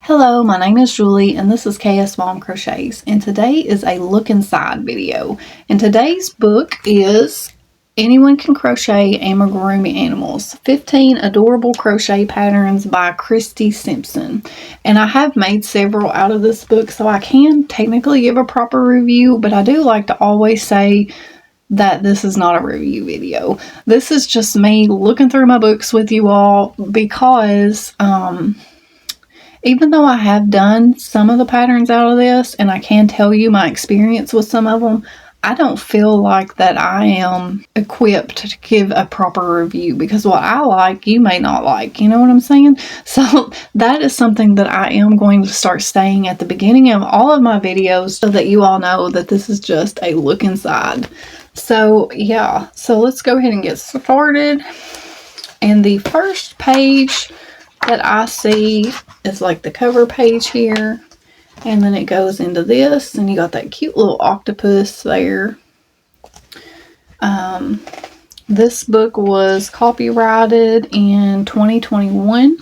Hello, my name is Julie and this is KS Mom Crochets, and today is a look inside video. And today's book is Anyone Can Crochet Amigurumi Animals, 15 Adorable Crochet Patterns by Christy Simpson. And I have made several out of this book, so I can technically give a proper review, but I do like to always say that this is not a review video. This is just me looking through my books with you all because, even though I have done some of the patterns out of this, and I can tell you my experience with some of them, I don't feel like that I am equipped to give a proper review, because what I like, you may not like. You know what I'm saying? So that is something that I am going to start saying at the beginning of all of my videos so that you all know that this is just a look inside. So yeah, so let's go ahead and get started. And the first page that I see is like the cover page here, and then it goes into this, and you got that cute little octopus there. This book was copyrighted in 2021,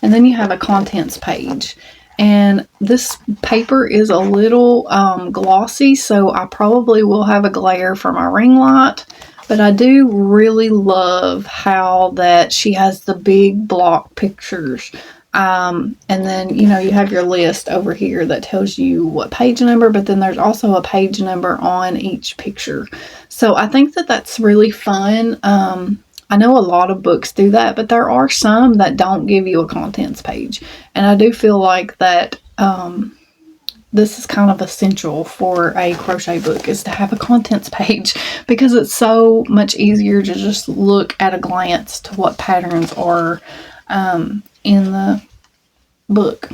and then you have a contents page, and this paper is a little glossy, so I probably will have a glare for my ring light. But I do really love how that she has the big block pictures. And then, you know, you have your list over here that tells you what page number, but then there's also a page number on each picture. So I think that that's really fun. I know a lot of books do that, but there are some that don't give you a contents page. And I do feel like that this is kind of essential for a crochet book, is to have a contents page, because it's so much easier to just look at a glance to what patterns are in the book.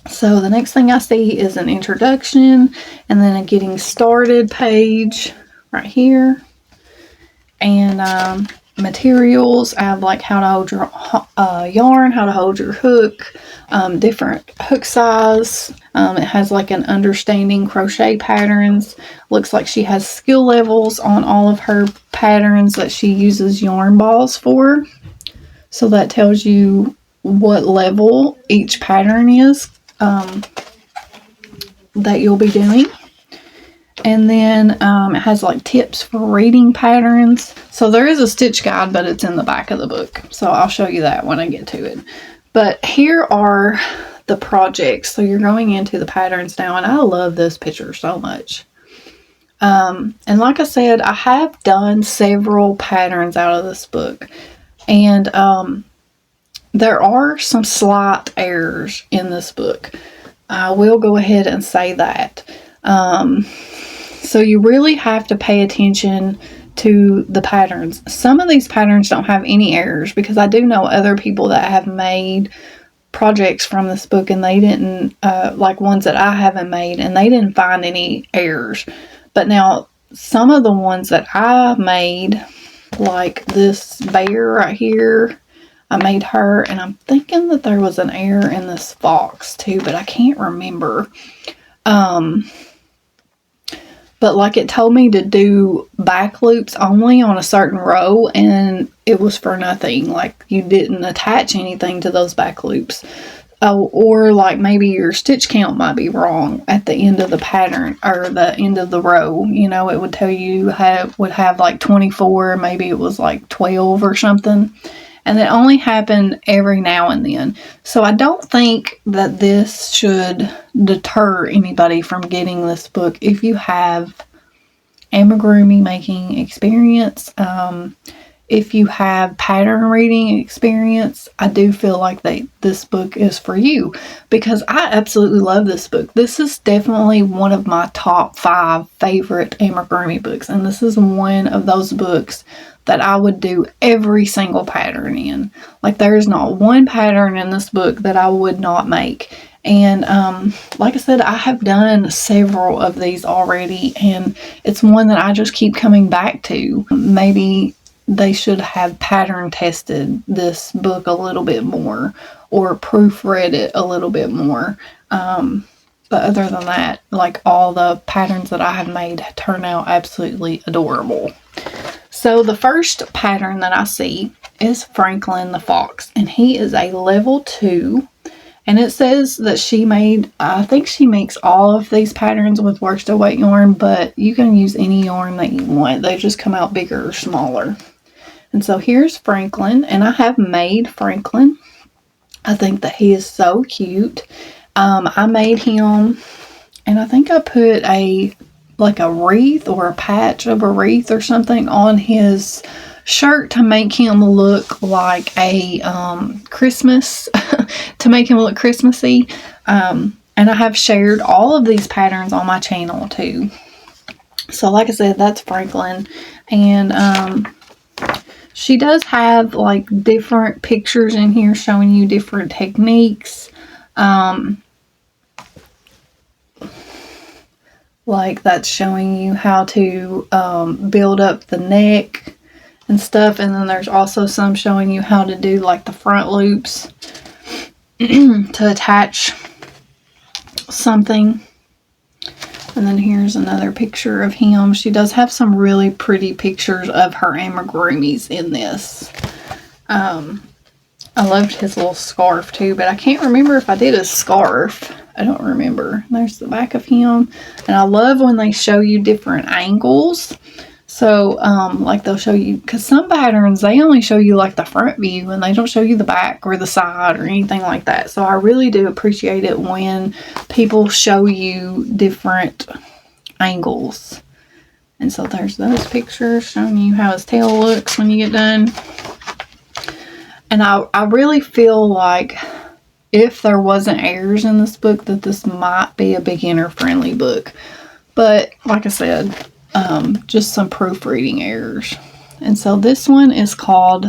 So the next thing I see is an introduction, and then a getting started page right here, and materials. I have like how to hold your yarn, how to hold your hook, different hook size. It has like an understanding crochet patterns. Looks like she has skill levels on all of her patterns that she uses yarn balls for. So that tells you what level each pattern is that you'll be doing. And then it has like tips for reading patterns. So there is a stitch guide, but it's in the back of the book. So I'll show you that when I get to it. But here are the projects. So you're going into the patterns now, and I love this picture so much. And like I said, I have done several patterns out of this book. And there are some slight errors in this book. I will go ahead and say that. So you really have to pay attention to the patterns. Some of these patterns don't have any errors, because I do know other people that have made projects from this book, and they didn't, like ones that I haven't made, and they didn't find any errors. But now some of the ones that I made, like this bear right here, I made her, and I'm thinking that there was an error in this fox too, but I can't remember. But like it told me to do back loops only on a certain row, and it was for nothing. Like you didn't attach anything to those back loops. Or like maybe your stitch count might be wrong at the end of the pattern, or the end of the row. You know, it would tell you would have like 24, maybe it was like 12 or something. And it only happened every now and then. So I don't think that this should deter anybody from getting this book if you have amigurumi making experience. If you have pattern reading experience, I do feel like this book is for you, because I absolutely love this book. This is definitely one of my top 5 favorite amigurumi books, and this is one of those books that I would do every single pattern in. Like there's not one pattern in this book that I would not make. And like I said, I have done several of these already, and it's one that I just keep coming back to. Maybe they should have pattern tested this book a little bit more, or proofread it a little bit more. But other than that, like all the patterns that I have made turn out absolutely adorable. So the first pattern that I see is Franklin the Fox, and he is a level 2, And it says that she made, I think she makes all of these patterns with worsted weight yarn, but you can use any yarn that you want. They just come out bigger or smaller. And so here's Franklin, and I have made Franklin. I think that he is so cute. I made him, and I think I put like a wreath or a patch of a wreath or something on his shirt to make him look like a Christmas, to make him look Christmassy. And I have shared all of these patterns on my channel too. So like I said, that's Franklin. And she does have like different pictures in here showing you different techniques. Like that's showing you how to build up the neck and stuff. And then there's also some showing you how to do like the front loops to attach something. And then here's another picture of him. She does have some really pretty pictures of her amigurumis in this. I loved his little scarf too, but I can't remember if I did a scarf. I don't remember. There's the back of him. And I love when they show you different angles. So, like they'll show you, because some patterns, they only show you like the front view and they don't show you the back or the side or anything like that. So I really do appreciate it when people show you different angles. And so there's those pictures showing you how his tail looks when you get done. And I really feel like if there wasn't errors in this book, that this might be a beginner friendly book. But like I said, just some proofreading errors. And so this one is called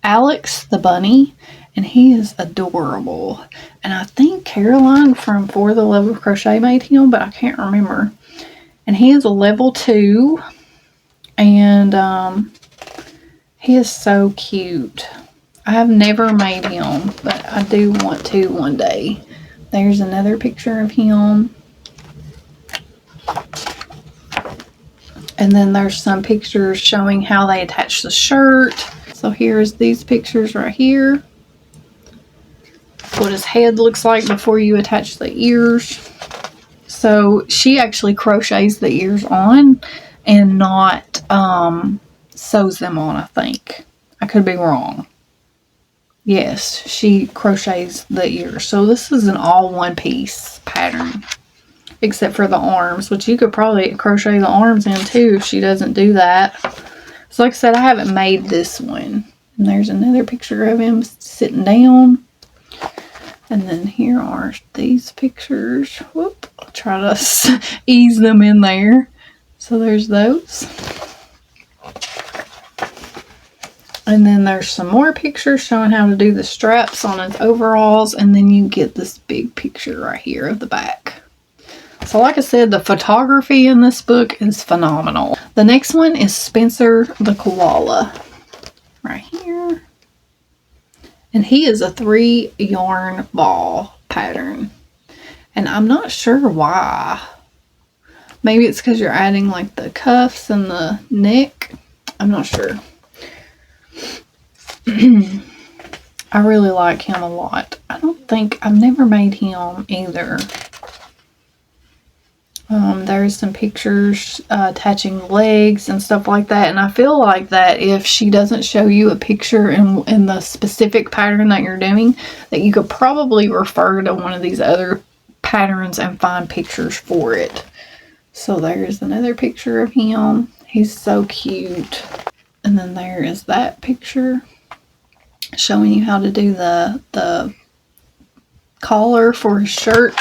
Alex the Bunny, and he is adorable. And I think Caroline from For the Love of Crochet made him, but I can't remember. And he is a level 2, and he is so cute. I have never made him, but I do want to one day. There's another picture of him. And then there's some pictures showing how they attach the shirt. So here's these pictures right here. What his head looks like before you attach the ears. So she actually crochets the ears on and not sews them on, I think. I could be wrong. Yes, she crochets the ears. So this is an all one piece pattern. Except for the arms, which you could probably crochet the arms in too if she doesn't do that. So like I said, I haven't made this one. And there's another picture of him sitting down. And then here are these pictures. Whoop, I'll try to ease them in there. So there's those. And then there's some more pictures showing how to do the straps on his overalls. And then you get this big picture right here of the back. So like I said, the photography in this book is phenomenal. The next one is Spencer the Koala. Right here. And he is a 3 yarn ball pattern. And I'm not sure why. Maybe it's because you're adding like the cuffs and the neck. I'm not sure. I really like him a lot. I've never made him either. There's some pictures attaching legs and stuff like that. And I feel like that if she doesn't show you a picture in the specific pattern that you're doing, that you could probably refer to one of these other patterns and find pictures for it. So there's another picture of him. He's so cute. And then there is that picture showing you how to do the collar for his shirt.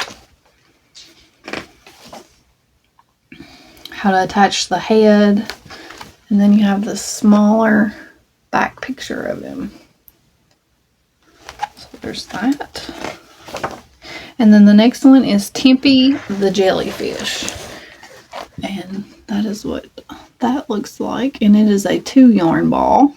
How to attach the head. And then you have the smaller back picture of him. So there's that. And then the next one is Tempe the jellyfish. And that is what that looks like. And it is a 2 yarn ball.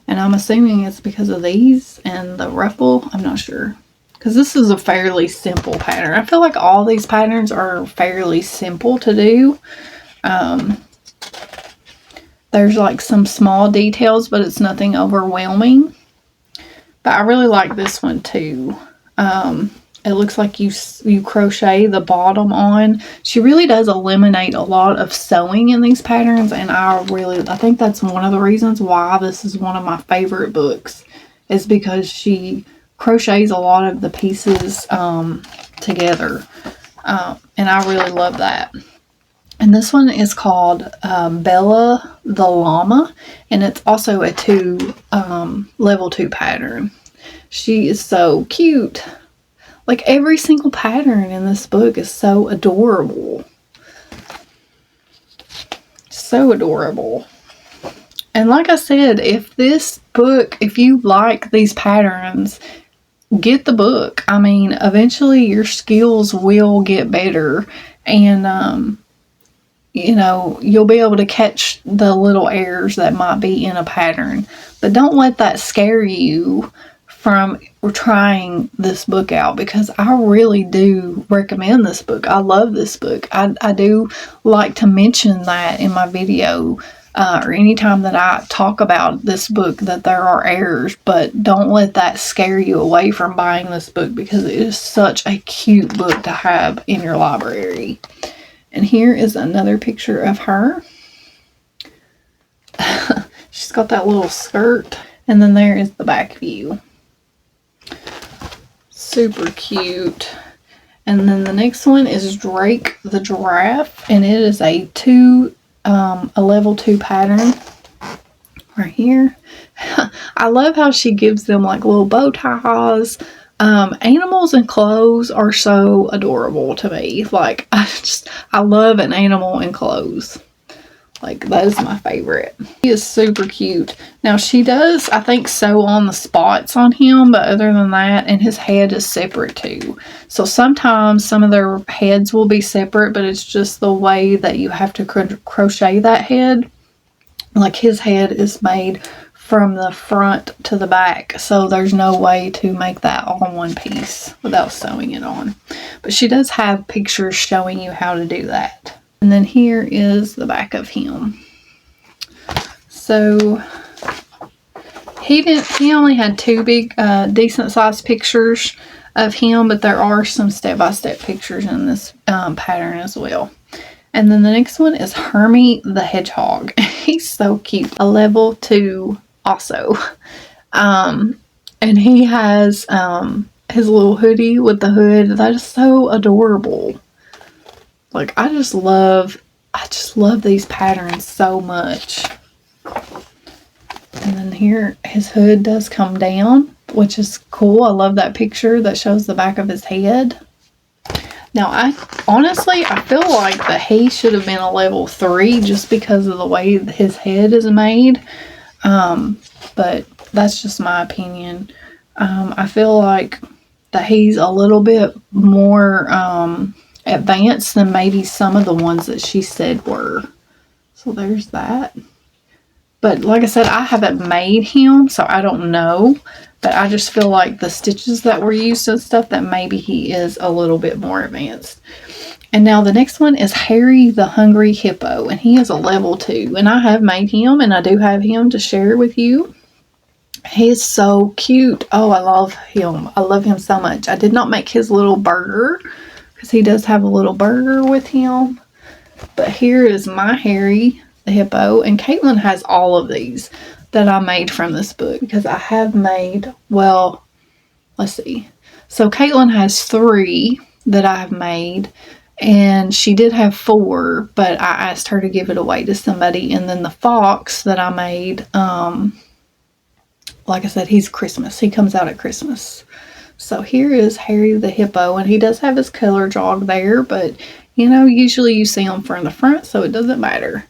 And I'm assuming it's because of these and the ruffle. I'm not sure. Because this is a fairly simple pattern. I feel like all these patterns are fairly simple to do. There's like some small details, but it's nothing overwhelming. But I really like this one too. It looks like you crochet the bottom on. She really does eliminate a lot of sewing in these patterns, and I think that's one of the reasons why this is one of my favorite books, is because she crochets a lot of the pieces together, and I really love that. And this one is called Bella the Llama, and it's also a level 2 pattern. She is so cute. Like, every single pattern in this book is so adorable. So adorable. And like I said, if you like these patterns, get the book. I mean, eventually your skills will get better, and you know, you'll be able to catch the little errors that might be in a pattern. But don't let that scare you from trying this book out, because I really do recommend this book. I love this book. I do like to mention that in my video, or anytime that I talk about this book, that there are errors, but don't let that scare you away from buying this book, because it is such a cute book to have in your library. And here is another picture of her. She's got that little skirt, and then there is the back view. Super cute. And then the next one is Drake the Giraffe, and it is a level 2 pattern right here. I love how she gives them like little bow ties. Animals and clothes are so adorable to me. Like, I love an animal in clothes. Like, that is my favorite. He is super cute. Now, she does, I think, sew on the spots on him, but other than that, and his head is separate too. So sometimes some of their heads will be separate, but it's just the way that you have to crochet that head. Like, his head is made from the front to the back, so there's no way to make that all one piece without sewing it on. But she does have pictures showing you how to do that. And then here is the back of him. So he only had 2 big decent sized pictures of him, but there are some step-by-step pictures in this pattern as well. And then the next one is Hermie the Hedgehog. He's so cute. A level 2 also. And he has his little hoodie with the hood. That is so adorable. Like, I just love these patterns so much. And then here, his hood does come down, which is cool. I love that picture that shows the back of his head. Now, I feel like that he should have been a level 3 just because of the way his head is made. But that's just my opinion. I feel like that he's a little bit more advanced than maybe some of the ones that she said were. So there's that. But like I said, I haven't made him, so I don't know. But I just feel like the stitches that were used and stuff, that maybe he is a little bit more advanced. And now the next one is Harry the Hungry Hippo, and he is a level 2. And I have made him, and I do have him to share with you. He is so cute. Oh, I love him. I love him so much. I did not make his little burger, because he does have a little burger with him. But here is my Harry the Hippo, and Caitlin has all of these that I made from this book, because I have made, well, let's see. So Caitlin has 3 that I have made, and she did have 4, but I asked her to give it away to somebody. And then the fox that I made, like I said, he's Christmas. He comes out at Christmas. So here is Harry the Hippo, and he does have his color jog there, but you know, usually you see him from the front, so it doesn't matter.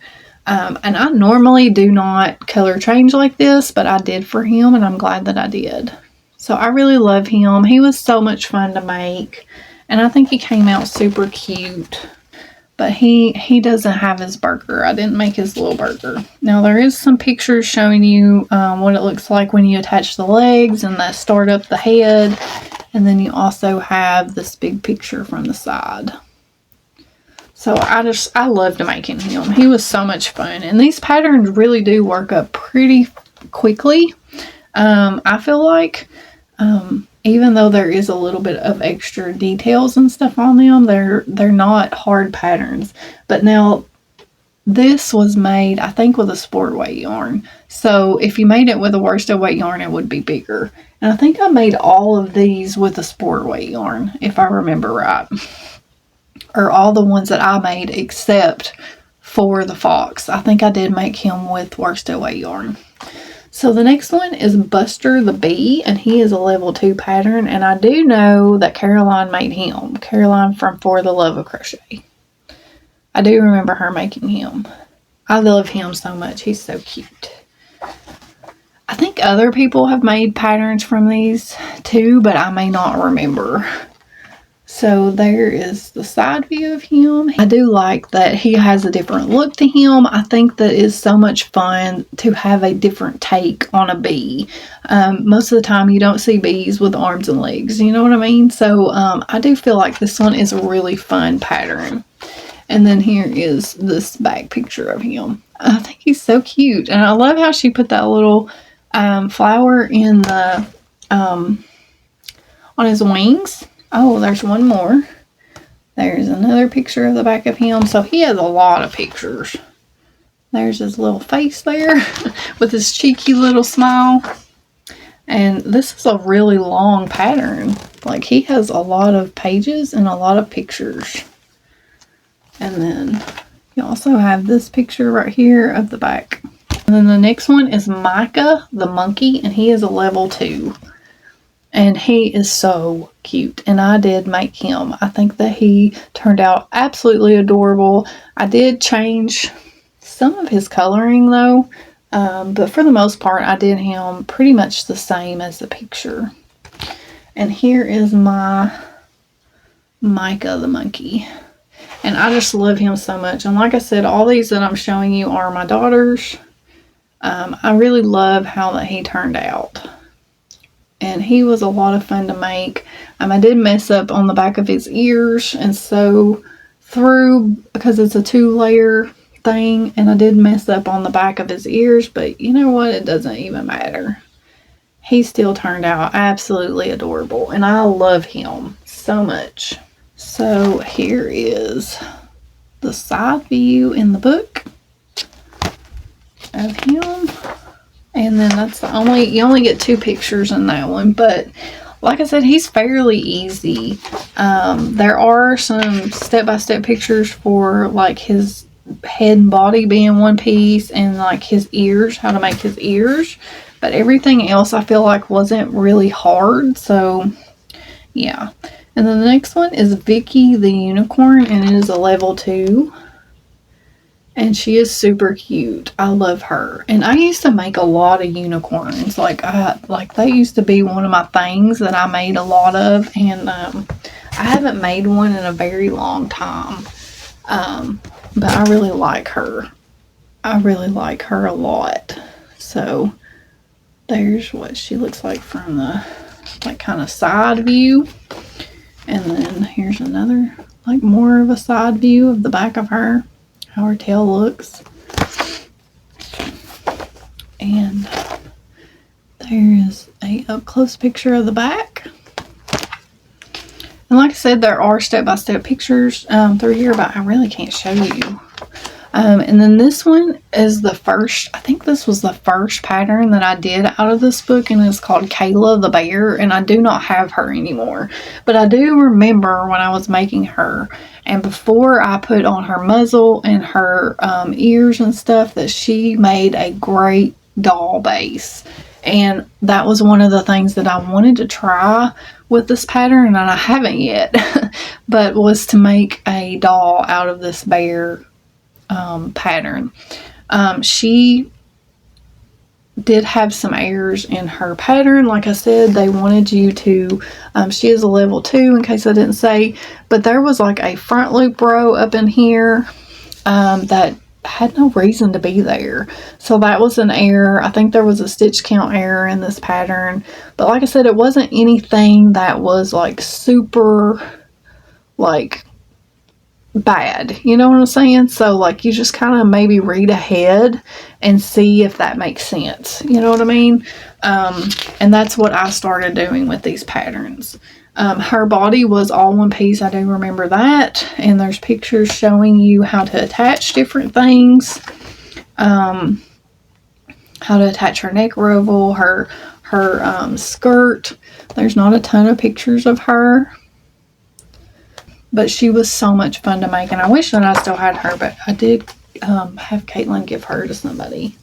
And I normally do not color change like this, but I did for him, and I'm glad that I did. So I really love him. He was so much fun to make, and I think he came out super cute. But he doesn't have his burger. I didn't make his little burger. Now there is some pictures showing you what it looks like when you attach the legs and that start up the head. And then you also have this big picture from the side. So I loved making him. He was so much fun. And these patterns really do work up pretty quickly. I feel like even though there is a little bit of extra details and stuff on them, they're not hard patterns. But now this was made, I think, with a sport weight yarn. So if you made it with a worsted weight yarn, it would be bigger. And I think I made all of these with a sport weight yarn, if I remember right. Or all the ones that I made except for the fox. I think I did make him with worsted weight yarn. So the next one is Buster the Bee, and he is a level 2 pattern, and I do know that Caroline made him. Caroline from For the Love of Crochet. I do remember her making him. I love him so much. He's so cute. I think other people have made patterns from these too, but I may not remember. So there is the side view of him. I do like that he has a different look to him. I think that is so much fun to have a different take on a bee. Most of the time you don't see bees with arms and legs, you know what I mean? So I do feel like this one is a really fun pattern. And then here is this back picture of him. I think he's so cute. And I love how she put that little flower in the on his wings. Oh, there's one more. There's another picture of the back of him. So he has a lot of pictures. There's his little face there with his cheeky little smile. And this is a really long pattern. Like, he has a lot of pages and a lot of pictures. And then you also have this picture right here of the back. And then the next one is Micah the monkey, and he is a level 2. And he is so cute. And I did make him. I think that he turned out absolutely adorable. I did change some of his coloring though. But for the most part, I did him pretty much the same as the picture. And here is my Micah the monkey. And I just love him so much. And like I said, all these that I'm showing you are my daughter's. I really love how that he turned out. And he was a lot of fun to make. I did mess up on the back of his ears and sew through because it's a 2-layer thing. And I did mess up on the back of his ears. But you know what? It doesn't even matter. He still turned out absolutely adorable. And I love him so much. So here is the side view in the book of him. And then that's you only get 2 pictures in that one. But like I said, he's fairly easy. There are some step-by-step pictures for like his head and body being one piece and like his ears, how to make his ears. But everything else I feel like wasn't really hard. So yeah. And then the next one is Vicky the unicorn, and it is a level 2. And she is super cute. I love her. And I used to make a lot of unicorns. Like they used to be one of my things that I made a lot of. And I haven't made one in a very long time. But I really like her. I really like her a lot. So there's what she looks like from the like kind of side view. And then here's another like more of a side view of the back of her. How her tail looks. And there is a up close picture of the back. And like I said, there are step-by-step pictures through here, but I really can't show you. And then this one is the first, I think this was the first pattern that I did out of this book, and it's called Kayla the Bear, and I do not have her anymore. But I do remember when I was making her, and before I put on her muzzle and her ears and stuff, that she made a great doll base. And that was one of the things that I wanted to try with this pattern, and I haven't yet, but was to make a doll out of this bear pattern. She did have some errors in her pattern. Like I said, they wanted you to, she is a level 2 in case I didn't say, but there was like a front loop row up in here that had no reason to be there. So that was an error. I think there was a stitch count error in this pattern, but like I said, it wasn't anything that was like super like bad. You know what I'm saying? So like you just kind of maybe read ahead and see if that makes sense. You know what I mean? And that's what I started doing with these patterns. Her body was all one piece. I do remember that. And there's pictures showing you how to attach different things. How to attach her neck ruffle, her skirt. There's not a ton of pictures of her. But she was so much fun to make. And I wish that I still had her. But I did have Caitlin give her to somebody.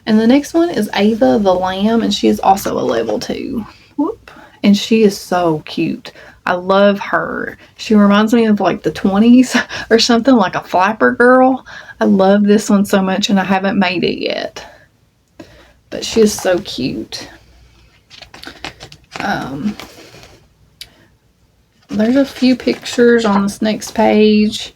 And the next one is Ava the Lamb. And she is also a level 2. Whoop. And she is so cute. I love her. She reminds me of like the 20s or something, like a flapper girl. I love this one so much, and I haven't made it yet. But she is so cute. There's a few pictures on this next page.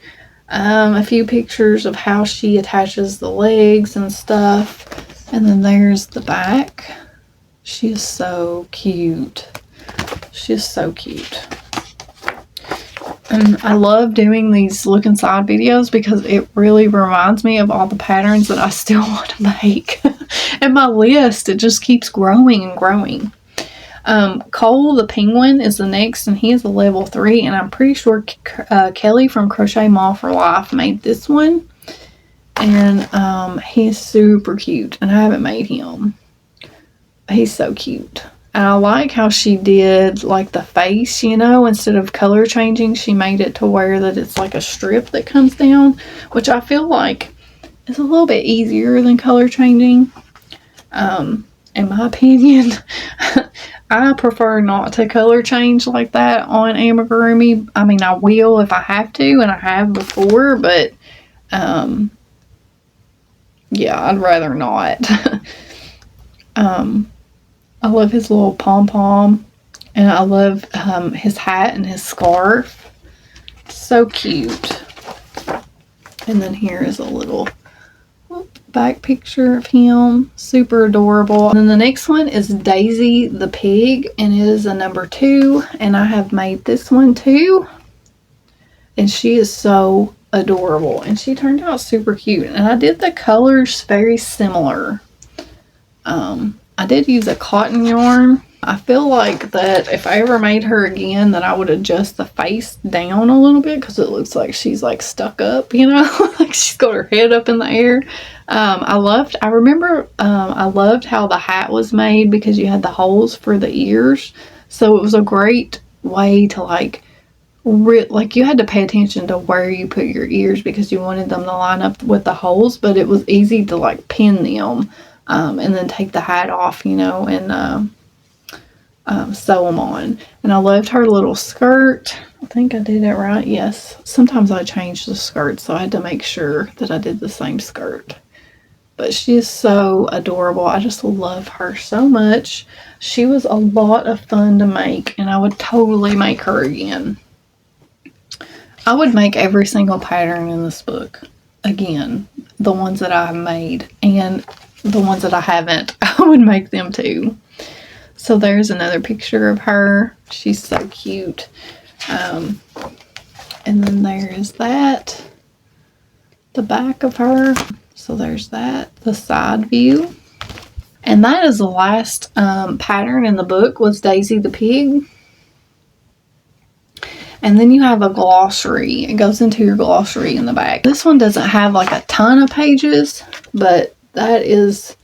A few pictures of how she attaches the legs and stuff. And then there's the back. She is so cute. She is so cute. And I love doing these look inside videos because it really reminds me of all the patterns that I still want to make. And my list, it just keeps growing and growing. Cole the Penguin is the next, and he is a level 3. And I'm pretty sure Kelly from Crochet Mall for Life made this one. And he's super cute. And I haven't made him. He's so cute. And I like how she did like the face, you know, instead of color changing, she made it to where that it's like a strip that comes down, which I feel like is a little bit easier than color changing. In my opinion, I prefer not to color change like that on amigurumi. I mean, I will if I have to, and I have before, but yeah, I'd rather not. I love his little pom-pom, and I love his hat and his scarf. So cute. And then here is a little back picture of him. Super adorable. And then the next one is Daisy the pig, and it is a number 2, and I have made this one too. And she is so adorable, and she turned out super cute. And I did the colors very similar. I did use a cotton yarn. I feel like that if I ever made her again, that I would adjust the face down a little bit because it looks like she's like stuck up, you know, like she's got her head up in the air. I loved how the hat was made because you had the holes for the ears. So it was a great way to like you had to pay attention to where you put your ears because you wanted them to line up with the holes, but it was easy to like pin them. And then take the hat off, you know, and sew them on. And I loved her little skirt. I think I did it right. Yes. Sometimes I change the skirt, so I had to make sure that I did the same skirt. But she is so adorable. I just love her so much. She was a lot of fun to make, and I would totally make her again. I would make every single pattern in this book again. The ones that I have made, and the ones that I haven't, I would make them too. So there's another picture of her. She's so cute. And then there is that. The back of her. So there's that. The side view. And that is the last pattern in the book, was Daisy the pig. And then you have a glossary. It goes into your glossary in the back. This one doesn't have like a ton of pages, but that is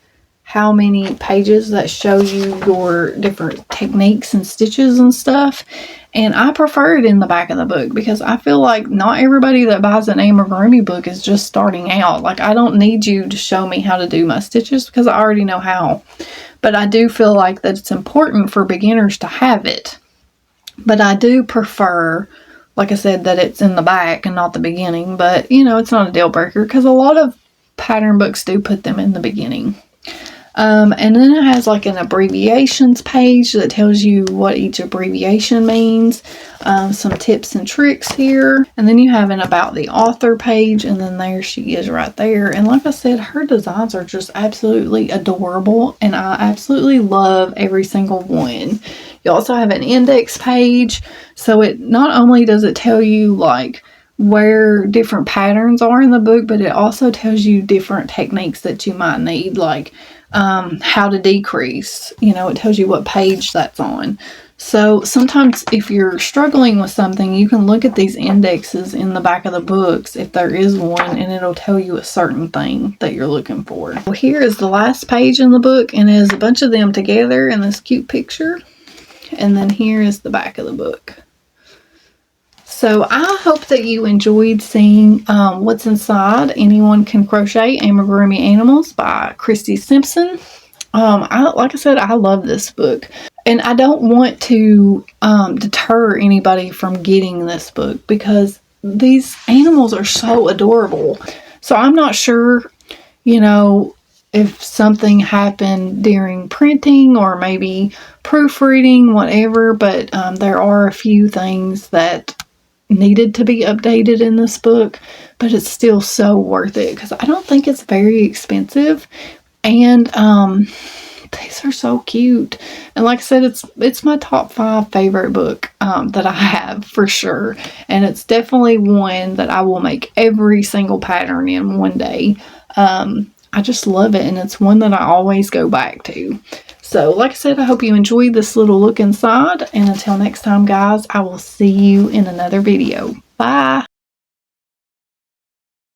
how many pages that show you your different techniques and stitches and stuff. And I prefer it in the back of the book because I feel like not everybody that buys an amigurumi book is just starting out. Like, I don't need you to show me how to do my stitches because I already know how. But I do feel like that it's important for beginners to have it. But I do prefer, like I said, that it's in the back and not the beginning. But, you know, it's not a deal breaker because a lot of pattern books do put them in the beginning. And then it has like an abbreviations page that tells you what each abbreviation means. Some tips and tricks here. And then you have an about the author page, and then there she is right there. And like I said, her designs are just absolutely adorable, and I absolutely love every single one. You also have an index page, so it not only does it tell you like where different patterns are in the book, but it also tells you different techniques that you might need, like how to decrease. It tells you what page that's on. So sometimes if you're struggling with something, you can look at these indexes in the back of the books, if there is one, and it'll tell you a certain thing that you're looking for. Well, here is the last page in the book, and it is a bunch of them together in this cute picture. And then here is the back of the book. So I hope that you enjoyed seeing what's inside Anyone Can Crochet, Amigurumi Animals by Christy Simpson. Like I said, I love this book. And I don't want to deter anybody from getting this book because these animals are so adorable. So I'm not sure, if something happened during printing or maybe proofreading, whatever, but there are a few things that needed to be updated in this book, but it's still so worth it because I don't think it's very expensive, and these are so cute. And like I said, it's my top 5 favorite book that I have for sure, and it's definitely one that I will make every single pattern in one day. I just love it, and it's one that I always go back to. So, like I said, I hope you enjoyed this little look inside, and until next time, guys, I will see you in another video. Bye!